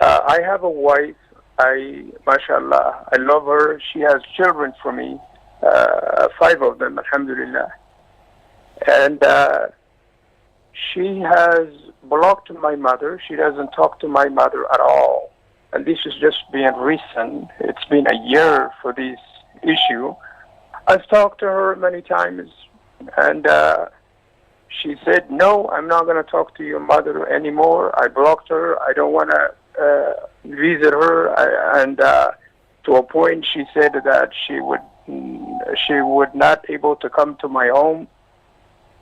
I have a wife. Mashallah, I love her. She has children for me, 5 of them, alhamdulillah. And she has blocked my mother. She doesn't talk to my mother at all. And this is just being recent. It's been a year for this issue. I've talked to her many times, and she said, no, I'm not going to talk to your mother anymore. I blocked her. I don't want to visit her. And to a point, she said that she would not able to come to my home.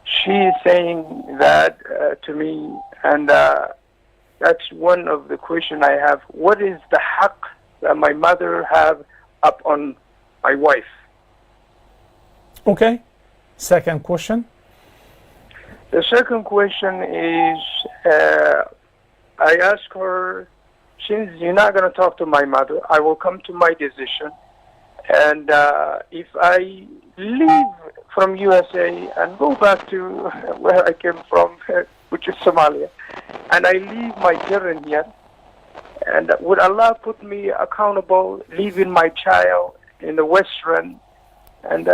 She is saying that to me, and that's one of the questions I have. What is the haqq that my mother have up on my wife? Okay. Second question. The second question is, I ask her, since you're not going to talk to my mother, I will come to my decision. And if I leave from USA and go back to where I came from, which is Somalia, and I leave my children here, and would Allah put me accountable leaving my child in the Western and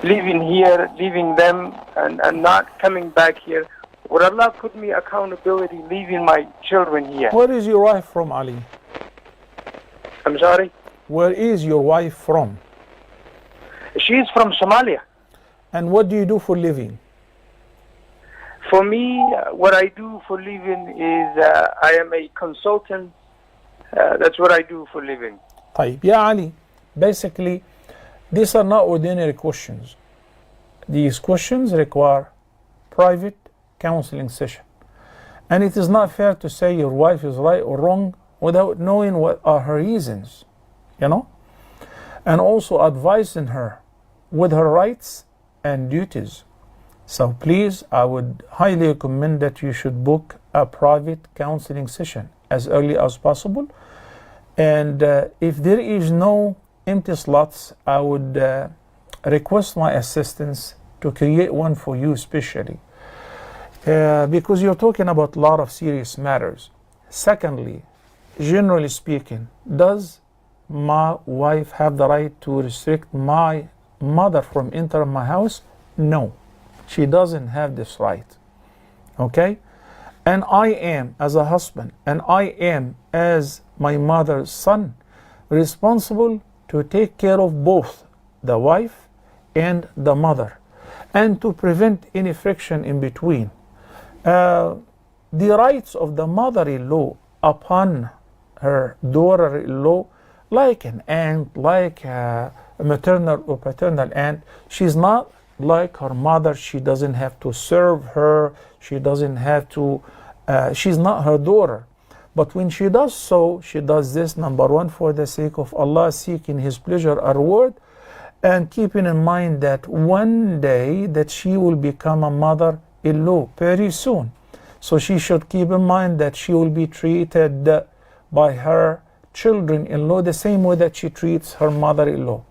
living here, leaving them, and not coming back here? Would Allah put me accountability leaving my children here? Where is your wife from, Ali? I'm sorry? Where is your wife from? She's from Somalia. And what do you do for living? For me, what I do for living is I am a consultant. That's what I do for living. طيب يا علي, basically these are not ordinary questions. These questions require private counseling session. And it is not fair to say your wife is right or wrong without knowing what are her reasons, you know? And also advising her with her rights and duties. So please, I would highly recommend that you should book a private counseling session as early as possible. And if there is no empty slots, I would request my assistants to create one for you specially. Because you're talking about a lot of serious matters. Secondly, generally speaking, does my wife have the right to restrict my mother from entering my house? No, she doesn't have this right. Okay? And I am, as a husband, and I am, as my mother's son, responsible to take care of both the wife and the mother, and to prevent any friction in between. The rights of the mother-in-law upon her daughter-in-law, like an aunt, like a maternal or paternal aunt, she's not like her mother. She doesn't have to serve her. She doesn't have to, she's not her daughter. But when she does so, she does this, number one, for the sake of Allah, seeking His pleasure or reward, and keeping in mind that one day that she will become a mother-in-law very soon. So she should keep in mind that she will be treated by her children-in-law the same way that she treats her mother-in-law.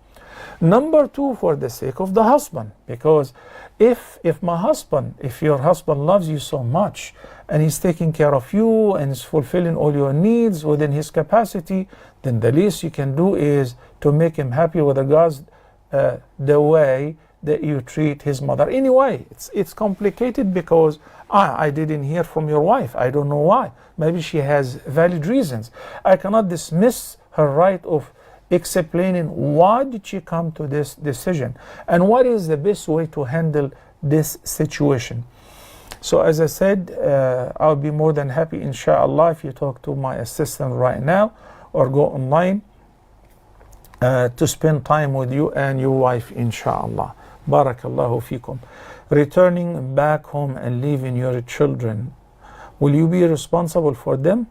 Number two, for the sake of the husband, because if your husband loves you so much and he's taking care of you and is fulfilling all your needs within his capacity, then the least you can do is to make him happy with regards the way that you treat his mother. Anyway, it's complicated because I didn't hear from your wife. I don't know why. Maybe she has valid reasons. I cannot dismiss her right of explaining why did she come to this decision and what is the best way to handle this situation. So as I said, I'll be more than happy, inshallah, if you talk to my assistant right now or go online to spend time with you and your wife, inshallah. Barakallahu fikum. Returning back home and leaving your children, will you be responsible for them?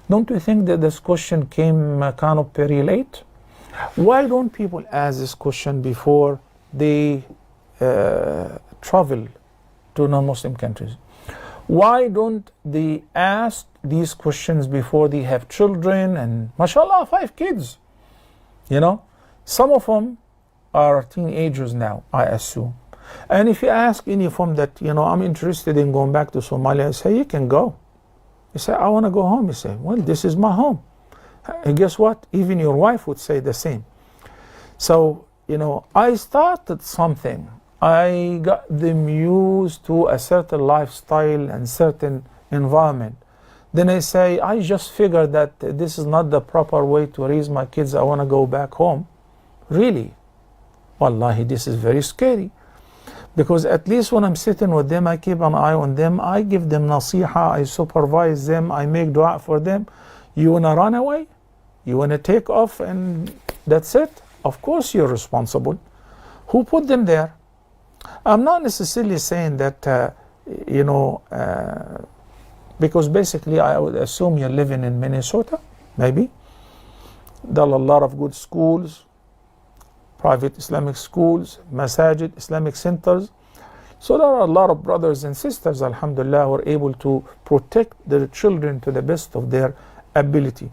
Don't you think that this question came kind of very late? Why don't people ask this question before they travel to non-Muslim countries? Why don't they ask these questions before they have children and, mashallah, 5 kids? You know, some of them are teenagers now, I assume. And if you ask any of them that, you know, I'm interested in going back to Somalia, I say, you can go. You say, I want to go home. You say, well, this is my home. And guess what? Even your wife would say the same. So, I started something. I got them used to a certain lifestyle and certain environment. Then I say, I just figured that this is not the proper way to raise my kids. I want to go back home. Really? Wallahi, this is very scary. Because at least when I'm sitting with them, I keep an eye on them. I give them nasiha. I supervise them. I make dua for them. You want to run away? You want to take off and that's it? Of course you're responsible. Who put them there? I'm not necessarily saying that, because basically I would assume you're living in Minnesota, maybe. There are a lot of good schools, private Islamic schools, masajid, Islamic centers. So there are a lot of brothers and sisters, alhamdulillah, who are able to protect their children to the best of their ability.